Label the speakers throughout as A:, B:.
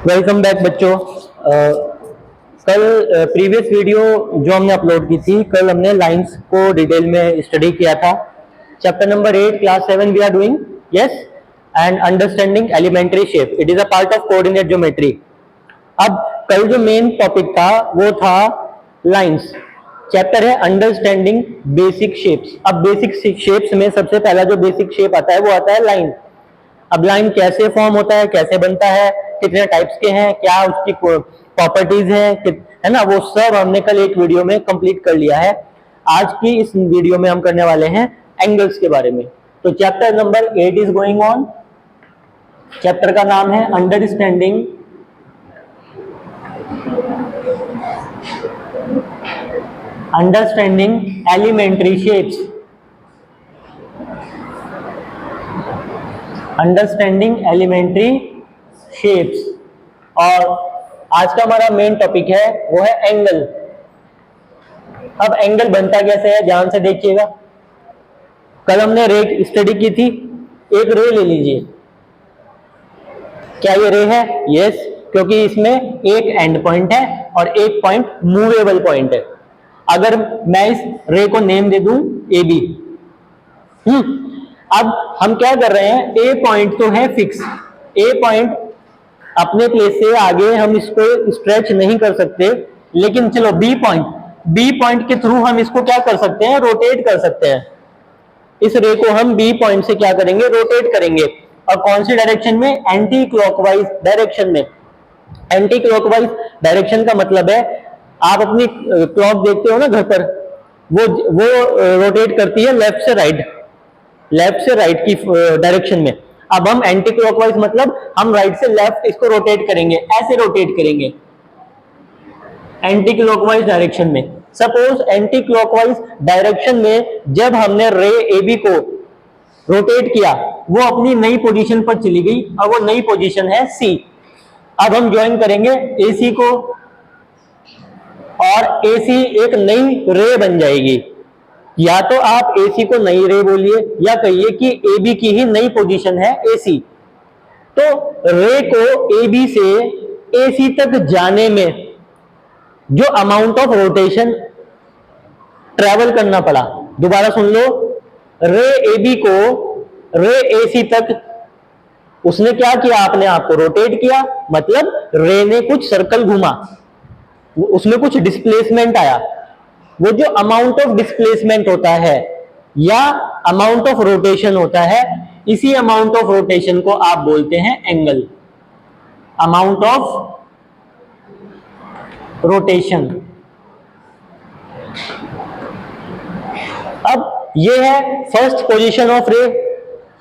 A: Welcome back बच्चों। कल previous video जो हमने अपलोड की थी, कल हमने लाइंस को डिटेल में स्टडी किया था। Chapter number 8 class 7 we are doing, yes, and understanding elementary shape. It is a part of coordinate geometry. अब कल जो मेन टॉपिक था वो था लाइंस। चैप्टर है अंडरस्टैंडिंग बेसिक शेप्स। अब बेसिक शेप्स में सबसे पहला जो बेसिक शेप आता है वो आता है लाइन। अब लाइन कैसे फॉर्म होता है, कैसे बनता है, कितने टाइप्स के हैं, क्या उसकी प्रॉपर्टीज है ना, वो सब हमने कल एक वीडियो में कंप्लीट कर लिया है। आज की इस वीडियो में हम करने वाले हैं एंगल्स के बारे में। तो chapter number 8 is going on. Chapter का नाम है understanding elementary shapes. Understanding elementary shapes. और आज का हमारा मेन टॉपिक है वो है एंगल। अब एंगल बनता कैसे है, ध्यान से देखिएगा। कल हमने रे स्टडी की थी। एक रे ले लीजिए। क्या ये रे है? यस, क्योंकि इसमें एक एंड पॉइंट है और एक पॉइंट मूवेबल पॉइंट है। अगर मैं इस रे को नेम दे दूं ए बी, अब हम क्या कर रहे हैं, ए पॉइंट तो है फिक्स। ए पॉइंट अपने प्लेस से आगे हम इसको स्ट्रेच नहीं कर सकते, लेकिन चलो बी पॉइंट के थ्रू हम इसको क्या कर सकते हैं, रोटेट कर सकते हैं। इस रे को हम बी पॉइंट से क्या करेंगे, रोटेट करेंगे। और कौन सी डायरेक्शन में? एंटी क्लॉकवाइज डायरेक्शन में। एंटी क्लॉकवाइज डायरेक्शन का मतलब है, आप अपनी क्लॉक देखते हो ना घर पर, वो रोटेट करती है लेफ्ट से राइट की डायरेक्शन में। अब हम एंटी क्लॉकवाइज मतलब हम राइट से लेफ्ट इसको रोटेट करेंगे, ऐसे रोटेट करेंगे एंटी क्लॉकवाइज डायरेक्शन में। सपोज एंटी क्लॉकवाइज डायरेक्शन में जब हमने रे ए बी को रोटेट किया, वो अपनी नई पोजीशन पर चली गई और वो नई पोजीशन है सी। अब हम ज्वाइन करेंगे ए सी को और ए सी एक नई रे बन जाएगी। या तो आप ए सी को नई रे बोलिए या कहिए कि ए बी की ही नई पोजीशन है ए सी। तो रे को ए बी से ए सी तक जाने में जो अमाउंट ऑफ रोटेशन ट्रेवल करना पड़ा, दोबारा सुन लो, रे ए बी को रे ए सी तक उसने क्या किया, आपने आपको रोटेट किया, मतलब रे ने कुछ सर्कल घूमा, उसमें कुछ डिस्प्लेसमेंट आया। वो जो अमाउंट ऑफ डिस्प्लेसमेंट होता है या अमाउंट ऑफ रोटेशन होता है, इसी अमाउंट ऑफ रोटेशन को आप बोलते हैं एंगल। Amount of rotation. अब ये है फर्स्ट पोजीशन ऑफ रे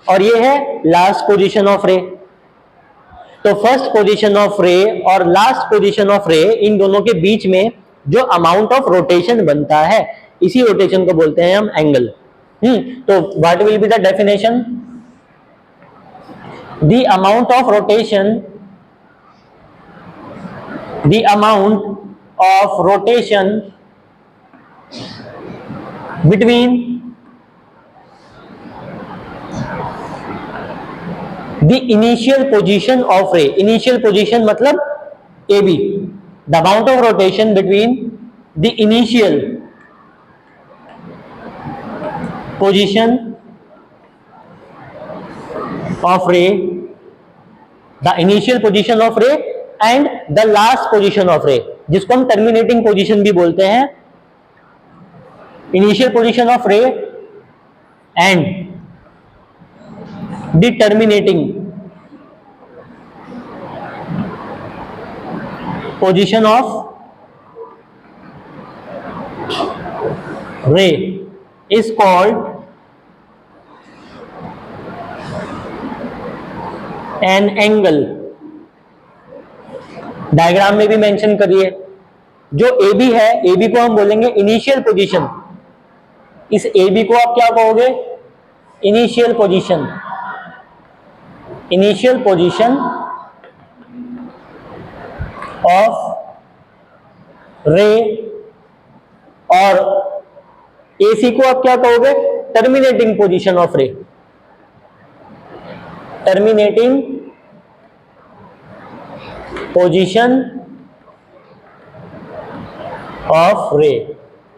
A: और ये है लास्ट पोजीशन ऑफ रे। तो फर्स्ट पोजीशन ऑफ रे और लास्ट पोजीशन ऑफ रे, इन दोनों के बीच में जो अमाउंट ऑफ रोटेशन बनता है, इसी रोटेशन को बोलते हैं हम एंगल। तो what will be the definition? The amount of rotation, the amount of rotation between the initial position of ray, initial position मतलब AB, the amount of rotation between the initial position of ray, the initial position of ray and the last position of ray, जिसको हम terminating position भी बोलते हैं। Initial position of रे and the terminating position of रे is called an angle. Diagram में भी mention करिए, जो ए बी है, ए बी को हम बोलेंगे इनिशियल पोजीशन। इस ए बी को आप क्या कहोगे? Initial position. Initial position of रे। और ए सी को आप क्या कहोगे? टर्मिनेटिंग पोजीशन ऑफ रे। टर्मिनेटिंग पोजीशन ऑफ रे।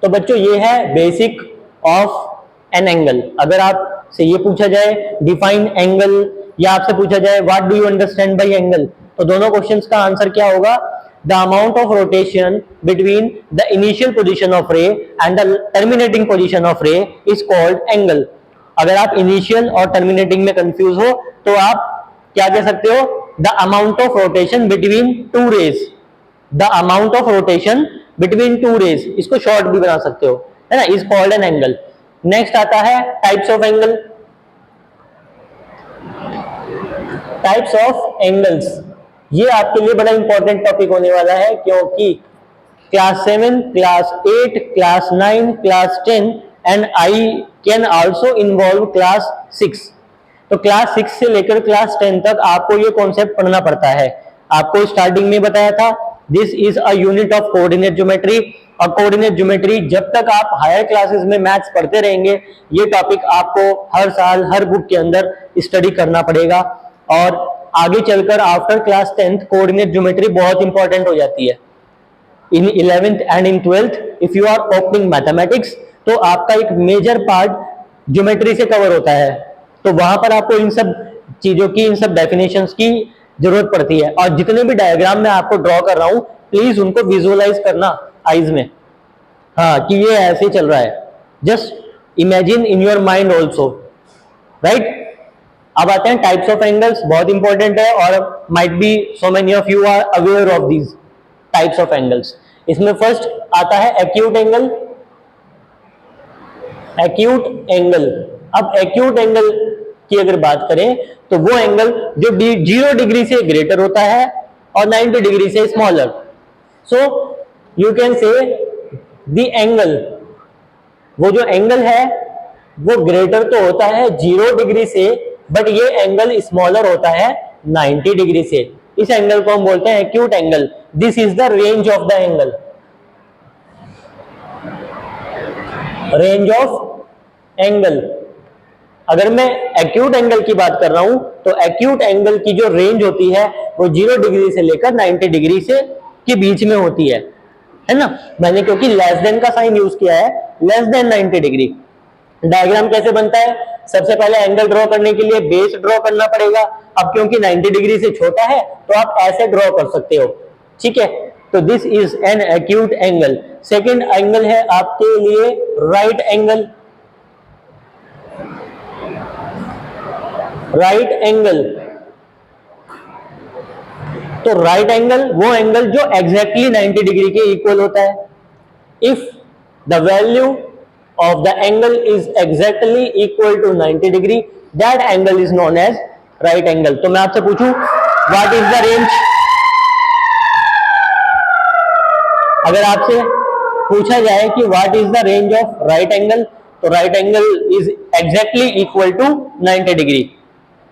A: तो बच्चों ये है बेसिक ऑफ एन एंगल। अगर आपसे ये पूछा जाए डिफाइन एंगल या आपसे पूछा जाए what do you understand by angle, तो दोनों क्वेश्चंस का आंसर क्या होगा? The amount of rotation between the initial position of रे and the terminating position of रे इज कॉल्ड एंगल। अगर आप इनिशियल और टर्मिनेटिंग में कंफ्यूज हो तो आप क्या कह सकते हो? The amount of rotation between two rays, the amount of rotation between two rays, इसको शॉर्ट भी बना सकते हो, है ना, is called an angle. Next आता है types of angle. Types of angles, ये आपके लिए बड़ा इंपॉर्टेंट टॉपिक होने वाला है, क्योंकि class 7, class 8, class 9, class 10 and I can also involve class 6। तो क्लास 6 से लेकर क्लास 10 तक आपको ये कॉन्सेप्ट पढ़ना पड़ता है। आपको स्टार्टिंग में बताया था this is a unit of coordinate geometry, और कोऑर्डिनेट ज्योमेट्री जब तक आप हायर क्लासेस में मैथ्स पढ़ते रहेंगे ये टॉपिक आपको हर साल हर बुक के अंदर स्टडी करना पड़ेगा, और आगे चलकर after class 10th coordinate geometry बहुत इंपॉर्टेंट हो जाती है। In 11th and in 12th if you are opening mathematics तो आपका एक मेजर पार्ट ज्योमेट्री से कवर होता है, तो वहां पर आपको इन सब चीजों की, इन सब डेफिनेशंस की जरूरत पड़ती है। और जितने भी डायग्राम मैं आपको ड्रॉ कर रहा हूं प्लीज उनको विजुअलाइज करना आईज में, हाँ, कि ये ऐसे चल रहा है, just imagine in your mind also, right. अब आते हैं टाइप्स ऑफ एंगल्स, बहुत इंपॉर्टेंट है और might be so many of you are aware of these types of angles. इसमें फर्स्ट आता है एक्यूट एंगल। एक्यूट एंगल, अब एक्यूट एंगल की अगर बात करें तो वो एंगल जो 0 डिग्री से ग्रेटर होता है और 90 डिग्री से smaller. So you can say the angle, वो जो एंगल है वो ग्रेटर तो होता है 0 डिग्री से, बट ये एंगल स्मॉलर होता है 90 डिग्री से। इस एंगल को हम बोलते हैं acute angle. This is the range of the angle. Range of angle, अगर मैं एक्यूट एंगल की बात कर रहा हूं तो एक्यूट एंगल की जो रेंज होती है वो 0 डिग्री से लेकर 90 डिग्री से के बीच में होती है ना। मैंने क्योंकि लेस देन का साइन यूज किया है, लेस देन 90 डिग्री। डायग्राम कैसे बनता है? सबसे पहले एंगल ड्रॉ करने के लिए बेस ड्रॉ करना पड़ेगा। अब क्योंकि 90 डिग्री से छोटा है तो आप ऐसे ड्रॉ कर सकते हो, ठीक है। तो this is an acute angle. Second angle है आपके लिए राइट एंगल। राइट एंगल, तो राइट एंगल वो एंगल जो एग्जैक्टली 90 डिग्री के इक्वल होता है। If the value of the angle is exactly equal to 90 degree, that angle is known as right angle. तो मैं आपसे पूछूं व्हाट इज द रेंज? अगर आपसे पूछा जाए कि what is the range of right angle, तो right angle is exactly equal to 90 degree.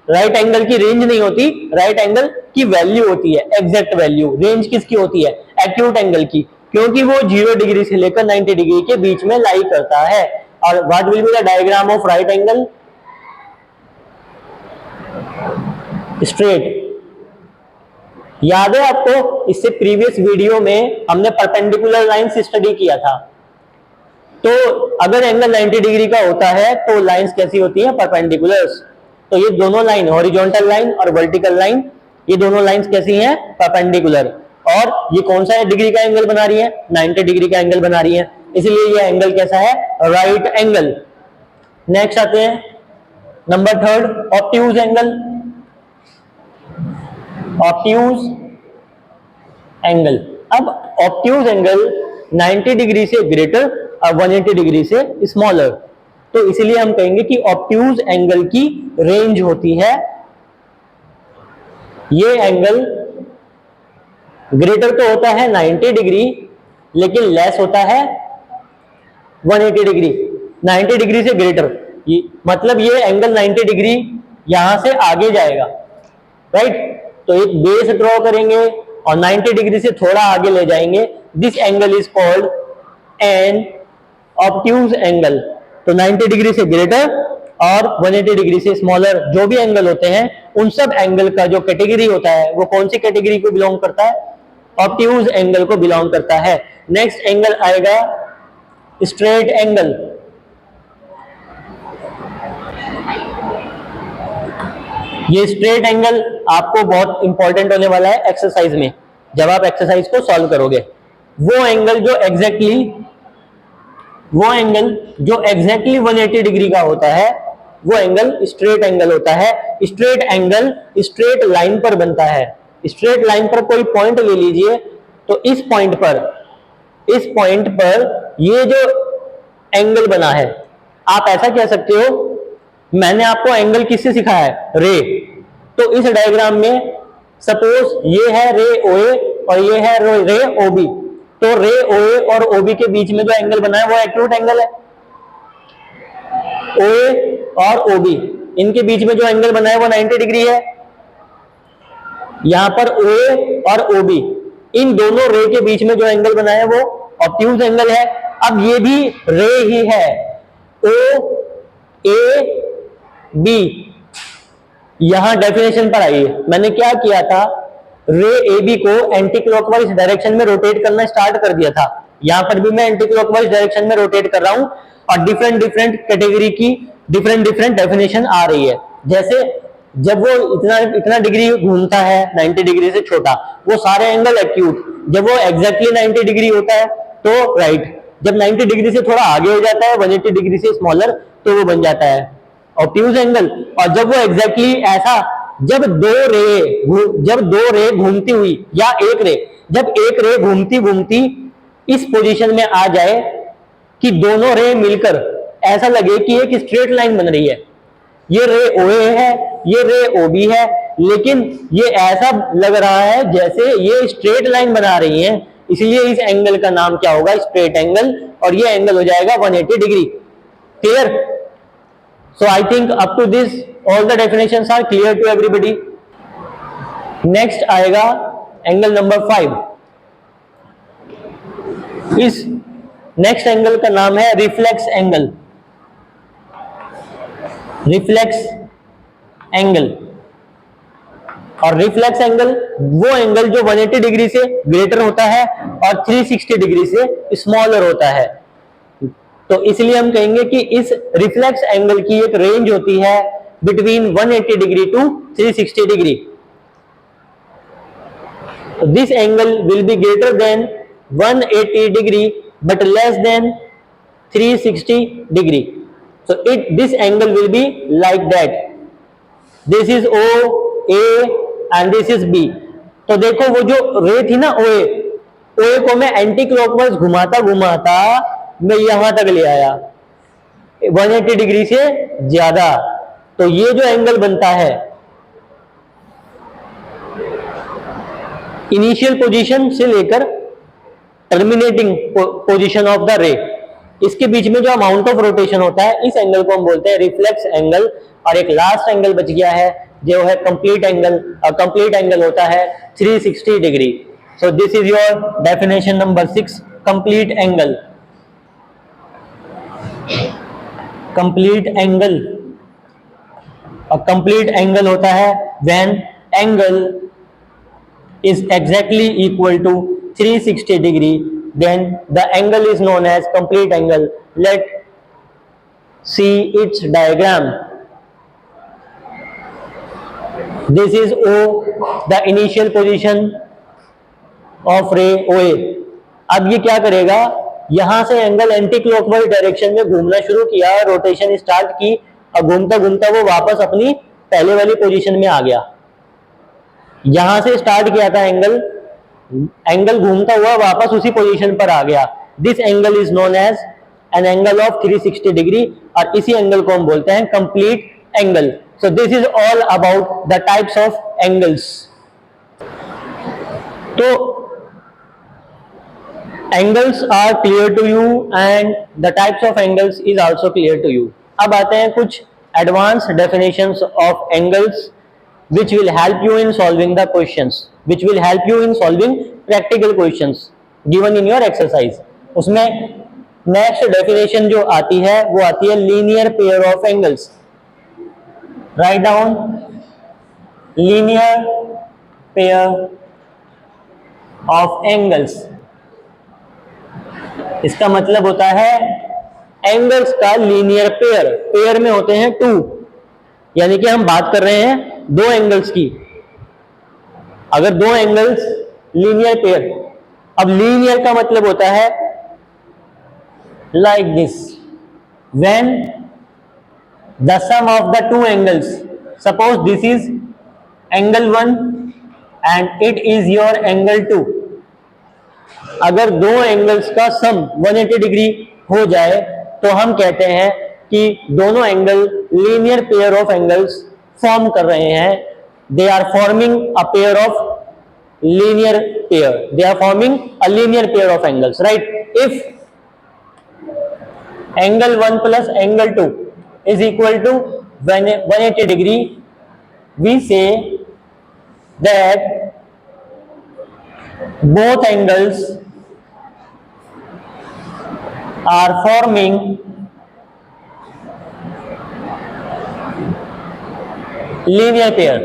A: Right angle की रेंज नहीं होती, राइट एंगल की वैल्यू होती है, एग्जैक्ट वैल्यू। रेंज किसकी होती है? एक्यूट एंगल की, क्योंकि वो 0 डिग्री से लेकर 90 डिग्री के बीच में लाई करता है। और what will be the diagram of right angle? Straight. याद है आपको, इससे प्रीवियस वीडियो में हमने परपेंडिकुलर लाइंस स्टडी किया था। तो अगर एंगल 90 डिग्री का होता है तो लाइंस कैसी होती है? परपेंडिकुलर्स। तो ये दोनों लाइन, हॉरिजॉन्टल लाइन और वर्टिकल लाइन, ये दोनों लाइंस कैसी हैं? परपेंडिकुलर। और ये कौन सा डिग्री का एंगल बना रही है? 90 डिग्री का एंगल बना रही है, इसलिए ये एंगल कैसा है? Right angle. नेक्स्ट आते हैं number 3, obtuse angle. Obtuse angle, अब ऑब्ट्यूज एंगल 90 डिग्री से ग्रेटर और 180 डिग्री से स्मॉलर, तो इसलिए हम कहेंगे कि ऑब्ट्यूज एंगल की रेंज होती है, ये एंगल ग्रेटर तो होता है 90 डिग्री लेकिन लेस होता है 180 डिग्री। 90 डिग्री से ग्रेटर, मतलब ये एंगल 90 डिग्री यहां से आगे जाएगा, राइट। तो एक बेस ड्रॉ करेंगे और 90 डिग्री से थोड़ा आगे ले जाएंगे। This angle is called N obtuse angle. तो 90 डिग्री से ग्रेटर और 180 डिग्री से स्मॉलर जो भी एंगल होते हैं, उन सब एंगल का जो कैटेगरी होता है वो कौन सी कैटेगरी को बिलोंग करता है? ऑब्ट्यूज एंगल को बिलोंग करता है। नेक्स्ट एंगल आएगा स्ट्रेट एंगल। ये स्ट्रेट एंगल आपको बहुत इंपॉर्टेंट होने वाला है एक्सरसाइज में, जब आप एक्सरसाइज को सॉल्व करोगे। वो एंगल जो एग्जैक्टली 180 डिग्री का होता है, वो एंगल स्ट्रेट एंगल होता है। स्ट्रेट एंगल स्ट्रेट लाइन पर बनता है। स्ट्रेट लाइन पर कोई पॉइंट ले लीजिए, तो इस पॉइंट पर ये जो एंगल बना है, आप ऐसा कह सकते हो, मैंने आपको एंगल किससे सिखाया है? रे। तो इस डायग्राम में सपोज ये है रे ओए और ये है रे ओबी, तो रे ओए और ओबी के बीच में जो एंगल बना है वो एक्यूट एंगल है। ओए और ओबी इनके बीच में जो एंगल बना है वो 90 डिग्री है। यहां पर ओए और ओबी इन दोनों रे के बीच में जो एंगल बना है वो ऑब्ट्यूज एंगल है। अब ये भी रे ही है, ओ ए बी। यहां डेफिनेशन पर आइए, मैंने क्या किया था, रे ए बी को एंटी क्लॉकवाइज डायरेक्शन में रोटेट करना स्टार्ट कर दिया था। यहां पर भी मैं एंटी क्लॉकवाइज डायरेक्शन में रोटेट कर रहा हूं और डिफरेंट डिफरेंट कैटेगरी की डिफरेंट डेफिनेशन आ रही है। जैसे जब वो इतना डिग्री घूमता है 90 डिग्री से छोटा, वो सारे एंगल एक्यूट। जब वो एग्जैक्टली 90 डिग्री होता है तो राइट। जब 90 डिग्री से थोड़ा आगे हो जाता है 180 डिग्री से स्मॉलर, तो वो बन जाता है ऑब्ट्यूज एंगल। और जब वो एग्जैक्टली ऐसा, जब दो रे घूमती हुई या जब एक रे घूमती घूमती इस पोजीशन में आ जाए कि दोनों रे मिलकर ऐसा लगे कि एक स्ट्रेट लाइन बन रही है, ये रे ओए है, ये रे ओबी है, लेकिन ये ऐसा लग रहा है जैसे ये स्ट्रेट लाइन बना रही है, इसलिए इस एंगल का नाम क्या होगा? Straight angle. और ये एंगल हो जाएगा 180 degree. Clear? So I think up to this all the definitions are clear to everybody. Next आएगा एंगल नंबर 5। इस नेक्स्ट एंगल का नाम है रिफ्लेक्स एंगल। रिफ्लेक्स एंगल, और रिफ्लेक्स एंगल वो एंगल जो 180 डिग्री से ग्रेटर होता है और 360 डिग्री से स्मॉलर होता है। तो इसलिए हम कहेंगे कि इस रिफ्लेक्स एंगल की एक रेंज होती है between 180 degree to 360 degree. This angle will be greater than 180 degree but less than 360 degree. So this angle will be like that. This is O, A and this is B. तो देखो वो जो रे थी ना OA को मैं anti clockwise घुमाता घुमाता मैं यहां तक ले आया 180 डिग्री से ज्यादा। तो ये जो एंगल बनता है इनिशियल पोजीशन से लेकर टर्मिनेटिंग पोजीशन ऑफ द रे, इसके बीच में जो अमाउंट ऑफ रोटेशन होता है, इस एंगल को हम बोलते हैं रिफ्लेक्स एंगल। और एक लास्ट एंगल बच गया है जो है कंप्लीट एंगल। कंप्लीट एंगल होता है 360 degree. So this is your definition number 6, complete angle. Complete angle, और कंप्लीट एंगल होता है when angle is exactly equal to 360 degree, then the angle is known as complete angle. Let's see its diagram. This is O, the initial position of ray OA. अब ये क्या करेगा, यहां से angle anti clockwise direction में घूमना शुरू किया, रोटेशन स्टार्ट की, और घूमता घूमता वो वापस अपनी पहले वाली पोजीशन में आ गया। यहां से स्टार्ट किया था एंगल घूमता हुआ वापस उसी पोजीशन पर आ गया। This angle is known as an angle of 360 degree, और इसी एंगल को हम बोलते हैं complete angle. So this is all about the types of angles. तो angles are clear to you and the types of angles is also clear to you. अब आते हैं कुछ advance definitions of angles which will help you in solving the questions, which will help you in solving practical questions given in your exercise. उसमें next definition जो आती है वो आती है linear pair of angles. Write down linear pair of angles. इसका मतलब होता है एंगल्स का लीनियर पेयर, पेयर में होते हैं टू, यानी कि हम बात कर रहे हैं दो एंगल्स की। अगर दो एंगल्स लीनियर पेयर, अब लीनियर का मतलब होता है like this, when the sum of the two angles, suppose this is angle 1 and it is your angle 2। अगर दो एंगल्स का सम 180 डिग्री हो जाए तो हम कहते हैं कि दोनों angle linear pair of angles form कर रहे हैं। They are forming a pair of linear pair, they are forming a linear pair of angles, right. If angle 1 plus angle 2 is equal to 180 degree, we say that both angles are forming linear pair,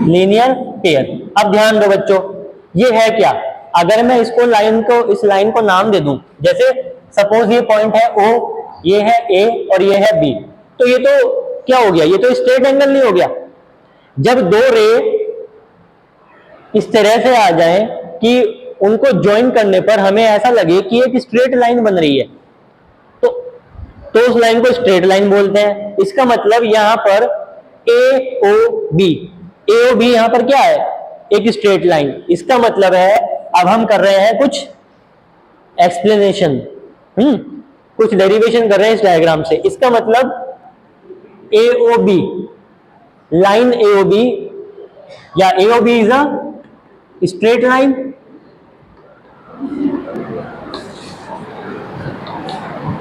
A: linear pair। अब ध्यान दो बच्चों, ये है क्या? अगर मैं इसको लाइन को, इस लाइन को नाम दे दूं, जैसे सपोज ये पॉइंट है O, ये है A और ये है B, तो ये तो क्या हो गया? ये तो स्ट्रेट एंगल नहीं हो गया। जब दो रे इस तरह से आ जाए कि उनको ज्वाइन करने पर हमें ऐसा लगे कि एक स्ट्रेट लाइन बन रही है, तो उस लाइन को स्ट्रेट लाइन बोलते हैं। इसका मतलब यहां पर AOB, AOB यहां पर क्या है? एक स्ट्रेट लाइन। इसका मतलब है अब हम कर रहे हैं कुछ एक्सप्लेनेशन, कुछ डेरिवेशन कर रहे हैं इस डायग्राम से। इसका मतलब AOB, लाइन AOB या AOB is a straight line.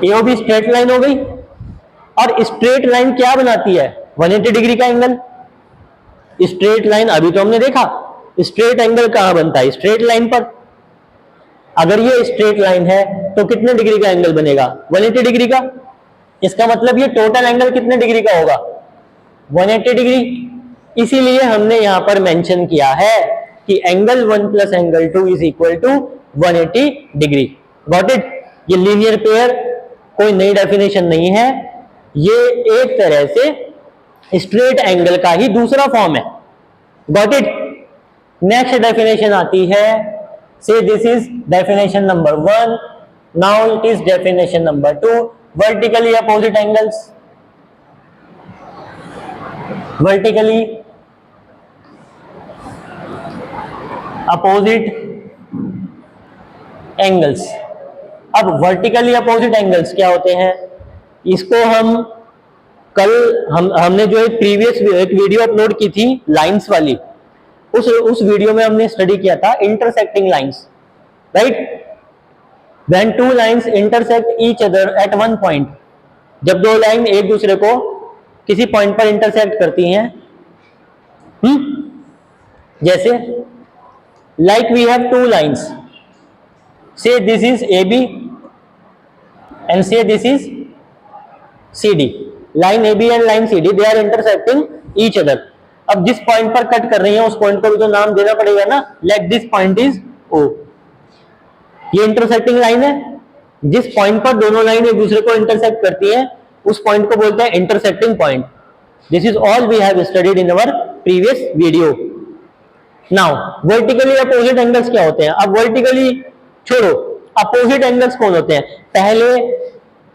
A: AOB straight line हो गई। और स्ट्रेट लाइन क्या बनाती है? 180 डिग्री का एंगल। स्ट्रेट लाइन अभी तो हमने देखा, स्ट्रेट एंगल कहां बनता है? स्ट्रेट लाइन पर। अगर ये स्ट्रेट लाइन है तो कितने डिग्री का एंगल बनेगा? 180 डिग्री का। इसका मतलब ये टोटल एंगल कितने डिग्री का होगा? 180 डिग्री। इसीलिए हमने यहां पर मेंशन किया है कि angle 1 plus angle 2 is equal to 180 degree. Got it? ये लीनियर पेयर कोई नई डेफिनेशन नहीं है, ये एक तरह से स्ट्रेट एंगल का ही दूसरा फॉर्म है। Got it? नेक्स्ट डेफिनेशन आती है, say this is definition number 1, now it is definition number 2, vertically opposite angles, vertically opposite angles। अब vertically opposite angles क्या होते हैं? इसको हम कल हमने जो एक प्रीवियस एक वीडियो अपलोड की थी लाइंस वाली, उस वीडियो में हमने स्टडी किया था intersecting lines, right. When two lines intersect each other at one point, जब दो लाइन एक दूसरे को किसी पॉइंट पर इंटरसेक्ट करती हैं, जैसे like we have two lines, say this is AB and say this is CD। Line AB and line CD, they are intersecting each other. अब जिस पॉइंट पर कट कर रही है उस पॉइंट को भी तो नाम देना पड़ेगा ना। Let this point is O। ये इंटरसेक्टिंग लाइन है। जिस पॉइंट पर दोनों लाइन एक दूसरे को इंटरसेक्ट करती है उस पॉइंट को बोलते हैं intersecting point. This is all we have studied in our previous video. Now vertically opposite angles क्या होते हैं? अब वर्टिकली छोड़ो, अपोजिट एंगल्स कौन होते हैं? पहले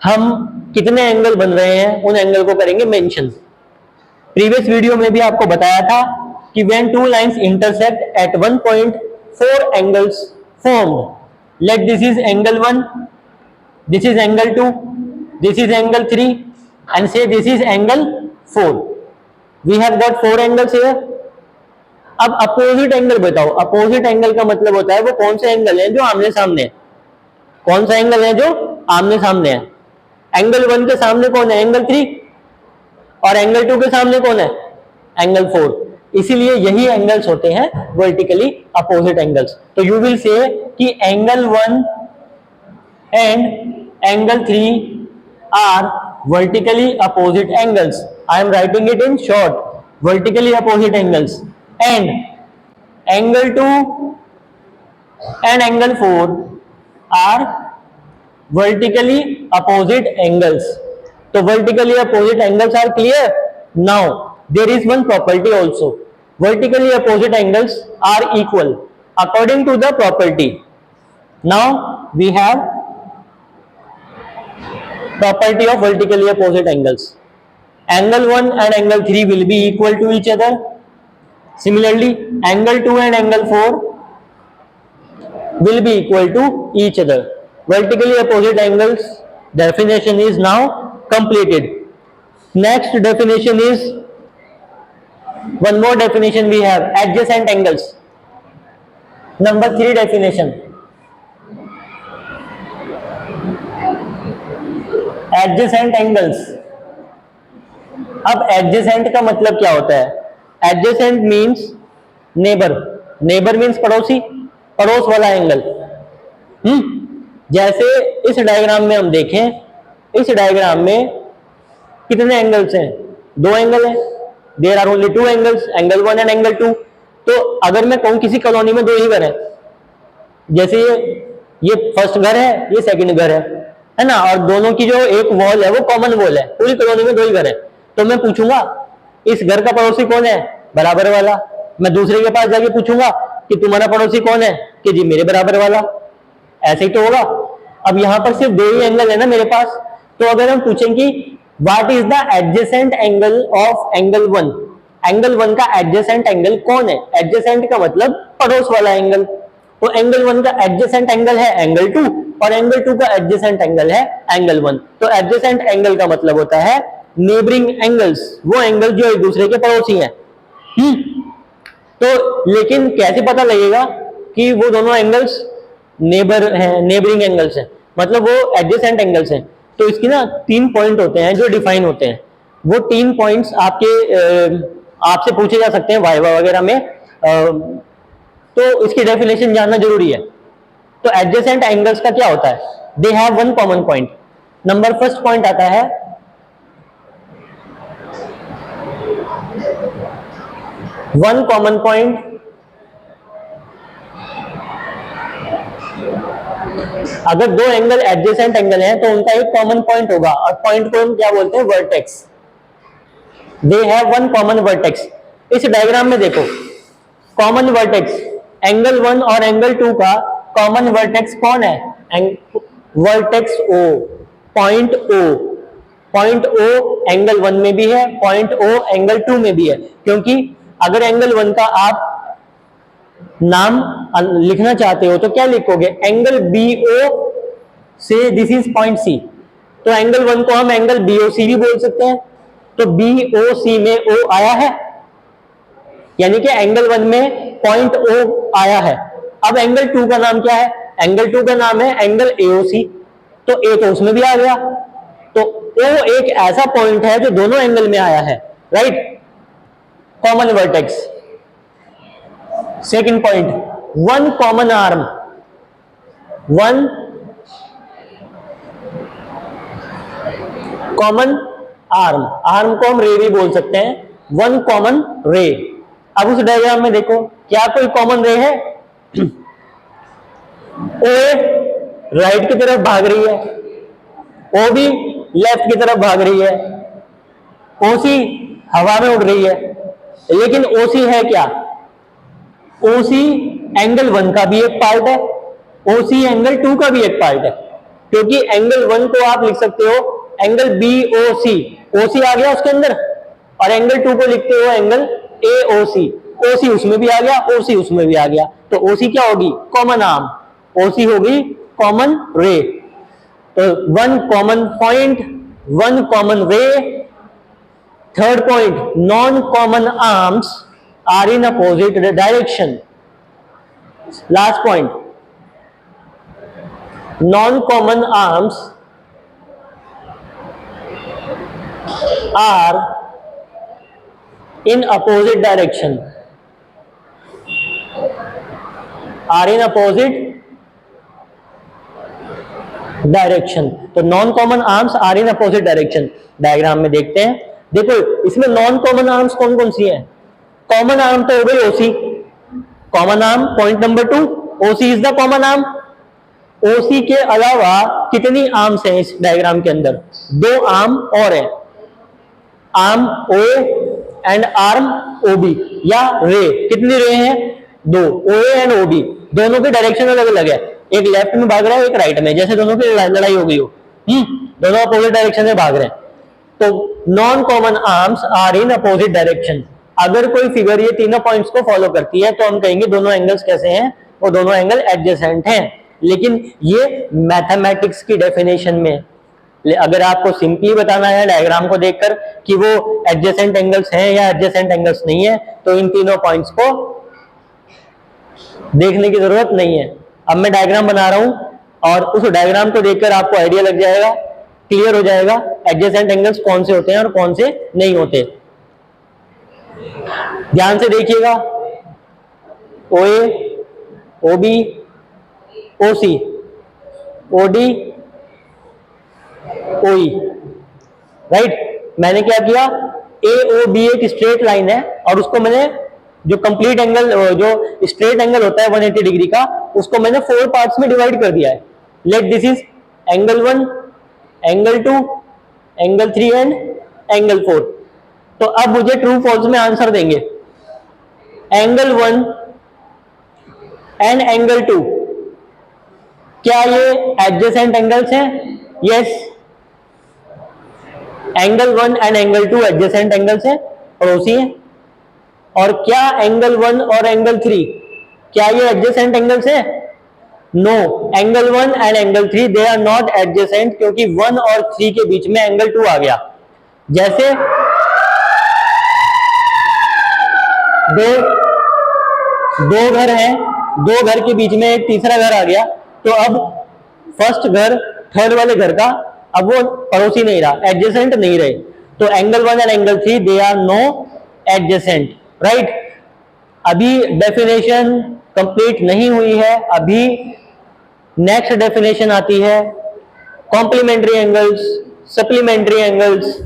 A: हम कितने एंगल बन रहे हैं उन एंगल को करेंगे मेंशन। प्रीवियस वीडियो में भी आपको बताया था कि when two lines intersect at one point, four angles formed. Let this is angle 1, this is angle 2, this is angle 3 and say this is angle 4. We have got four angles here. अब opposite angle बताओ। Opposite angle का मतलब होता है वो कौन से angle हैं जो आमने सामने है। कौन सा एंगल है जो आमने सामने है? एंगल 1 के सामने कौन है? एंगल 3। और एंगल 2 के सामने कौन है? एंगल 4। इसीलिए यही एंगल्स होते हैं वर्टिकली अपोजिट एंगल्स। तो यू विल से कि angle 1 and angle 3 are vertically opposite angles. I am writing it in short. Vertically opposite angles, and angle 2 and angle 4 are vertically opposite angles. So vertically opposite angles are clear. Now there is one property also. Vertically opposite angles are equal according to the property. Now we have property of vertically opposite angles. Angle 1 and angle 3 will be equal to each other. Similarly, angle 2 and angle 4 will be equal to each other. Vertically opposite angles definition is now completed. Next definition is, one more definition we have, adjacent angles. Number 3 definition, adjacent angles. अब adjacent का मतलब क्या होता है? Adjacent means neighbour. Neighbour means पड़ोसी, पड़ोस वाला angle. जैसे इस डायग्राम में हम देखें, इस डायग्राम में कितने एंगल्स हैं? 2 एंगल हैं. There are only 2 angles, angle 1 and angle 2. तो अगर मैं कहूं किसी कॉलोनी में 2 ही घर है, जैसे ये फर्स्ट घर है, ये सेकंड घर है ना, और दोनों की जो एक वॉल है वो कॉमन वॉल है, पूरी कॉलोनी में 2 ही घर है, तो मैं पूछूंगा इस घर का पड़ोसी कौन है? बराबर वाला. मैं दूसरे के पास जाके पूछूंगा कि तुम्हारा पड़ोसी कौन है? कि जी मेरे बराबर वाला. ऐसे ही तो होगा. अब यहां पर सिर्फ 2 ही एंगल है ना मेरे पास, तो अगर हम पूछें कि what is the adjacent angle of angle 1, angle 1 का एडजेसेंट एंगल कौन है? एडजेसेंट का मतलब पड़ोस वाला एंगल. तो एंगल 1 का एडजेसेंट एंगल है एंगल 2, और एंगल 2 का एडजेसेंट एंगल है एंगल 1. तो एडजेसेंट एंगल का मतलब होता है नेबरिंग एंगल्स, वो एंगल जो एक दूसरे के पड़ोसी हैं. तो लेकिन कैसे पता लगेगा कि वो दोनों एंगल्स नेबर हैं, नेबरिंग एंगल्स हैं, मतलब वो एडजेसेंट एंगल्स हैं? तो इसकी ना 3 पॉइंट होते हैं जो डिफाइन होते हैं. वो 3 पॉइंट्स आपसे पूछे जा सकते हैं वाइवा वगैरह में, तो इसकी डेफिनेशन जानना जरूरी है. तो एडजेसेंट एंगल्स का क्या होता है? They have one common point. Number first point आता है वन कॉमन पॉइंट. अगर 2 एंगल एडजेसेंट एंगल हैं तो उनका एक कॉमन पॉइंट होगा, और पॉइंट को हम क्या बोलते हैं? Vertex. They have one common vertex. इस डायग्राम में देखो, कॉमन वर्टेक्स एंगल 1 और एंगल 2 का कॉमन वर्टेक्स कौन है? Vertex O, point O. Point O angle 1 में भी है, पॉइंट O एंगल 2 में भी है. क्योंकि अगर एंगल 1 का आप नाम लिखना चाहते हो तो क्या लिखोगे? एंगल BO से दिस इज पॉइंट C. तो एंगल 1 को हम एंगल BOC भी बोल सकते हैं. तो BOC में O आया है, यानी कि एंगल 1 में पॉइंट O आया है. अब एंगल 2 का नाम क्या है? एंगल 2 का नाम है एंगल AOC. तो A तो उसमें भी आ गया. तो O एक ऐसा पॉइंट है जो दोनों एंगल में आया है, right? Common vertex. Second point, one common arm. One common arm, arm को हम रे भी बोल सकते हैं. वन कॉमन रे. अब उस डायग्राम में देखो, क्या कोई कॉमन रे है? ओ राइट की तरफ भाग रही है, ओ भी लेफ्ट की तरफ भाग रही है, ओसी हवा में उड़ रही है. लेकिन ओसी है क्या? ओसी एंगल 1 का भी एक पार्ट है, ओसी एंगल 2 का भी एक पार्ट है. क्योंकि एंगल 1 को आप लिख सकते हो एंगल BOC, ओसी आ गया उसके अंदर, और एंगल 2 को लिखते हो एंगल AOC, ओसी उसमें भी आ गया, ओसी उसमें भी आ गया. तो ओसी क्या होगी? Common arm. ओसी होगी कॉमन रे. तो one common point, one common ray. Third point, non common arms are in opposite direction. Last point, non common arms are in opposite direction, are in opposite direction. तो non common arms are in opposite direction. Diagram में देखते हैं, देखो इसमें non common arms कौन कौन सी है? Common arm तो हो गई OC, common arm point number 2, OC is the common arm. OC के अलावा कितनी आर्म्स हैं इस डायग्राम के अंदर? 2 आर्म और है, आर्म ओ एंड आर्म ओबी या रे। कितनी रे हैं? 2, ओ एंड ओबी। दोनों की डायरेक्शन अलग अलग है, एक लेफ्ट में भाग रहा है एक राइट में, जैसे दोनों की लड़ाई हो गई हो। दोनों अपोजिट डायरेक्शन में भाग रहे हैं। तो non common arms are in opposite direction. अगर कोई फिगर ये तीनों पॉइंट्स को फॉलो करती है तो हम कहेंगे दोनों एंगल्स कैसे हैं? वो दोनों एंगल एडजेसेंट हैं। लेकिन ये मैथमेटिक्स की डेफिनेशन में, अगर आपको सिंपली बताना है डायग्राम को देखकर कि वो एडजेसेंट एंगल्स हैं या एडजेसेंट एंगल्स नहीं है, तो इन तीनों पॉइंट्स को देखने की जरूरत नहीं है। अब मैं डायग्राम बना रहा हूं और उस डायग्राम को देखकर आपको आइडिया लग जाएगा, क्लियर हो जाएगा एडजेसेंट एंगल्स कौन से होते हैं और कौन से नहीं होते। ध्यान से देखिएगा, OA, OB, OC, OD, OE, right. मैंने क्या किया, AOB एक स्ट्रेट लाइन है और उसको मैंने जो कंप्लीट एंगल, जो स्ट्रेट एंगल होता है 180 डिग्री का, उसको मैंने 4 पार्ट्स में डिवाइड कर दिया है। Let this is angle 1, angle 2, angle 3 and angle 4। तो अब मुझे ट्रू फॉल्स में आंसर देंगे। एंगल 1 एंड एंगल 2, क्या ये एडजेसेंट एंगल्स हैं? Yes, angle 1 and angle 2 adjacent angles हैं, पड़ोसी हैं। और क्या एंगल 1 और एंगल 3, क्या ये एडजेसेंट एंगल्स हैं? No, angle 1 and angle 3 they are not adjacent, क्योंकि 1 और 3 के बीच में एंगल 2 आ गया। जैसे दो घर हैं, 2 घर के बीच में एक तीसरा घर आ गया, तो अब फर्स्ट घर थर्ड वाले घर का अब वो पड़ोसी नहीं रहा, एडजेसेंट नहीं रहे। तो angle 1 and angle 3 they are no adjacent, right. अभी डेफिनेशन कंप्लीट नहीं हुई है, अभी नेक्स्ट डेफिनेशन आती है कॉम्प्लीमेंट्री एंगल्स, सप्लीमेंट्री एंगल्स,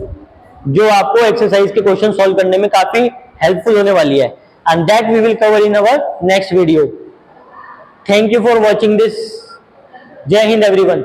A: जो आपको एक्सरसाइज के क्वेश्चन सॉल्व करने में काफी हेल्पफुल होने वाली है, and that we will cover in our next video. Thank you for watching this. जय हिंद एवरीवन।